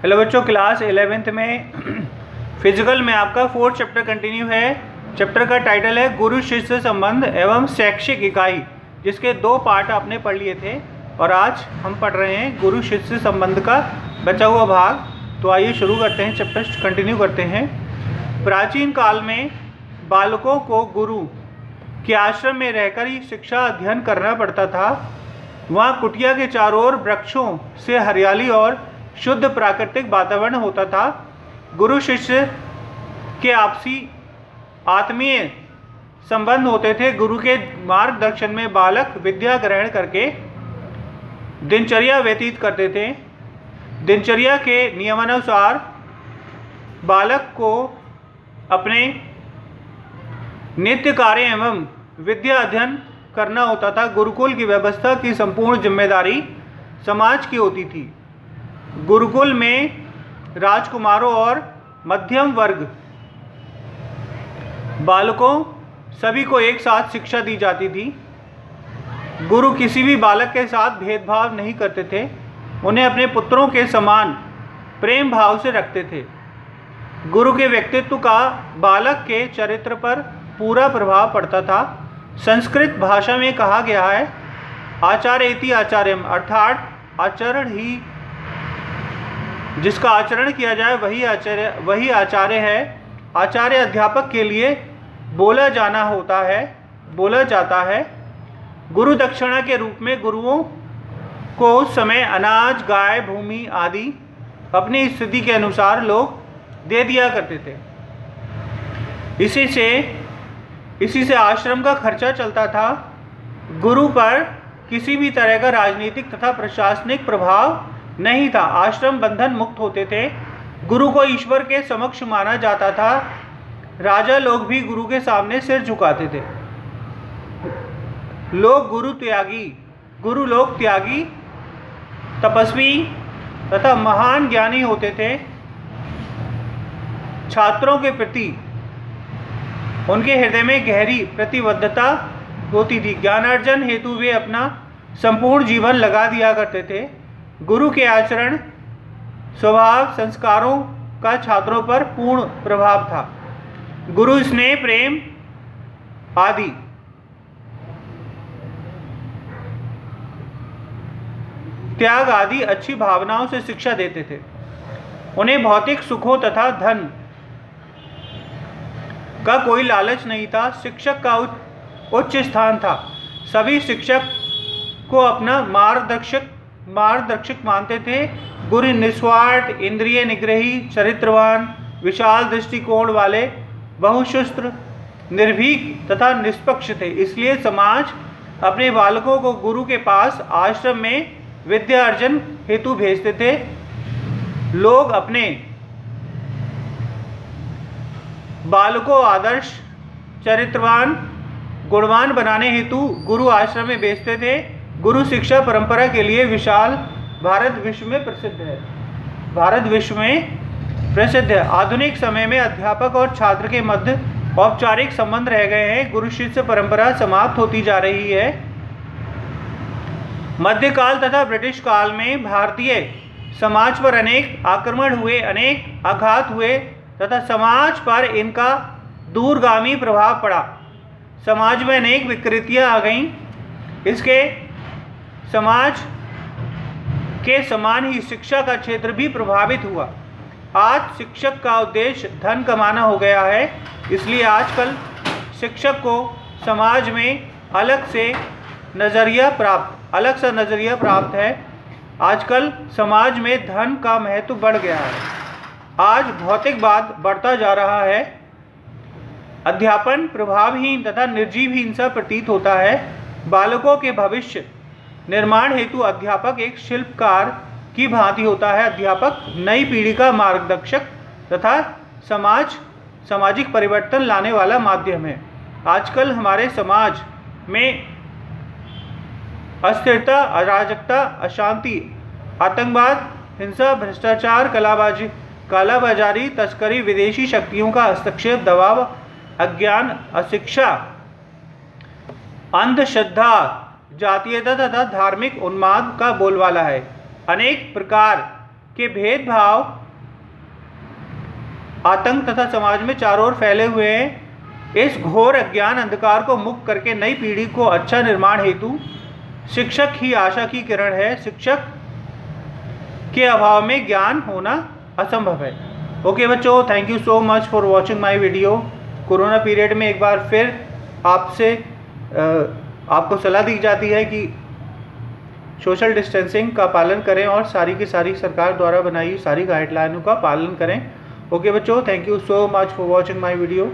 Hello बच्चों, class 11th में physical में आपका 4th चैप्टर कंटिन्यू है। चैप्टर का टाइटल है गुरु शिष्य संबंध एवं शैक्षिक इकाई, जिसके 2 पार्ट आपने पढ़ लिए थे और आज हम पढ़ रहे हैं गुरु शिष्य संबंध का बचा हुआ भाग। तो आइए शुरू करते हैं, चैप्टर कंटिन्यू करते हैं। प्राचीन काल में बालकों को गुरु के आश्रम में रहकर ही शिक्षा अध्ययन करना पड़ता था। वहाँ कुटिया के चारों ओर वृक्षों से हरियाली और शुद्ध प्राकृतिक वातावरण होता था। गुरु शिष्य के आपसी आत्मीय संबंध होते थे। गुरु के मार्गदर्शन में बालक विद्या ग्रहण करके दिनचर्या व्यतीत करते थे। दिनचर्या के नियमानुसार बालक को अपने नित्य कार्य एवं विद्या अध्ययन करना होता था। गुरुकुल की व्यवस्था की संपूर्ण जिम्मेदारी समाज की होती थी। गुरुकुल में राजकुमारों और मध्यम वर्ग बालकों सभी को एक साथ शिक्षा दी जाती थी। गुरु किसी भी बालक के साथ भेदभाव नहीं करते थे, उन्हें अपने पुत्रों के समान प्रेम भाव से रखते थे। गुरु के व्यक्तित्व का बालक के चरित्र पर पूरा प्रभाव पड़ता था। संस्कृत भाषा में कहा गया है, आचार्येति आचार्यम, अर्थात आचरण ही, जिसका आचरण किया जाए वही आचार्य है। आचार्य अध्यापक के लिए बोला जाता है। गुरु दक्षिणा के रूप में गुरुओं को उस समय अनाज, गाय, भूमि आदि अपनी स्थिति के अनुसार लोग दे दिया करते थे। इसी से आश्रम का खर्चा चलता था। गुरु पर किसी भी तरह का राजनीतिक तथा प्रशासनिक प्रभाव नहीं था। आश्रम बंधन मुक्त होते थे। गुरु को ईश्वर के समक्ष माना जाता था। राजा लोग भी गुरु के सामने सिर झुकाते थे। गुरु लोग त्यागी, तपस्वी तथा महान ज्ञानी होते थे। छात्रों के प्रति उनके हृदय में गहरी प्रतिबद्धता होती थी। ज्ञानार्जन हेतु वे अपना संपूर्ण जीवन लगा दिया करते थे। गुरु के आचरण, स्वभाव, संस्कारों का छात्रों पर पूर्ण प्रभाव था। गुरु स्नेह, प्रेम आदि त्याग आदि अच्छी भावनाओं से शिक्षा देते थे। उन्हें भौतिक सुखों तथा धन का कोई लालच नहीं था। शिक्षक का उच्च स्थान था। सभी शिक्षक को अपना मार्गदर्शक मानते थे। गुरु निस्वार्थ, इंद्रिय निग्रही, चरित्रवान, विशाल दृष्टिकोण वाले, बहुशस्त्र, निर्भीक तथा निष्पक्ष थे। इसलिए समाज अपने बालकों को गुरु के पास आश्रम में विद्या अर्जन हेतु भेजते थे। लोग अपने बालकों आदर्श, चरित्रवान, गुणवान बनाने हेतु गुरु आश्रम में भेजते थे। गुरु शिक्षा परंपरा के लिए भारत विश्व में प्रसिद्ध है। आधुनिक समय में अध्यापक और छात्र के मध्य औपचारिक संबंध रह गए हैं। गुरु शिष्य परंपरा समाप्त होती जा रही है। मध्यकाल तथा ब्रिटिश काल में भारतीय समाज पर अनेक आक्रमण हुए, अनेक आघात हुए तथा समाज पर इनका दूरगामी प्रभाव पड़ा। समाज में अनेक विकृतियां आ गईं। इसके समाज के समान ही शिक्षा का क्षेत्र भी प्रभावित हुआ। आज शिक्षक का उद्देश्य धन कमाना हो गया है। इसलिए आजकल शिक्षक को समाज में अलग सा नज़रिया प्राप्त है। आजकल समाज में धन का महत्व बढ़ गया है। आज भौतिकवाद बढ़ता जा रहा है। अध्यापन प्रभावहीन तथा निर्जीवहीन सा प्रतीत होता है। बालकों के भविष्य निर्माण हेतु अध्यापक एक शिल्पकार की भांति होता है। अध्यापक नई पीढ़ी का मार्गदर्शक तथा सामाजिक परिवर्तन लाने वाला माध्यम है। आजकल हमारे समाज में अस्थिरता, अराजकता, अशांति, आतंकवाद, हिंसा, भ्रष्टाचार, कालाबाजारी, तस्करी, विदेशी शक्तियों का हस्तक्षेप, दबाव, अज्ञान, अशिक्षा, अंधश्रद्धा, जातीयता तथा धार्मिक उन्माद का बोलबाला है। अनेक प्रकार कि भेदभाव, आतंक तथा समाज में चारों ओर फैले हुए इस घोर अज्ञान अंधकार को मुक्त करके नई पीढ़ी को अच्छा निर्माण हेतु शिक्षक ही आशा की किरण है। शिक्षक के अभाव में ज्ञान होना असंभव है। ओके बच्चों, thank you so much for watching my video. Corona period में एक बार फिर आपको सलाह दी जाती है कि सोशल डिस्टेंसिंग का पालन करें और सारी की सारी सरकार द्वारा बनाई सारी गाइडलाइनों का पालन करें। ओके बच्चों, thank you so much for watching my video.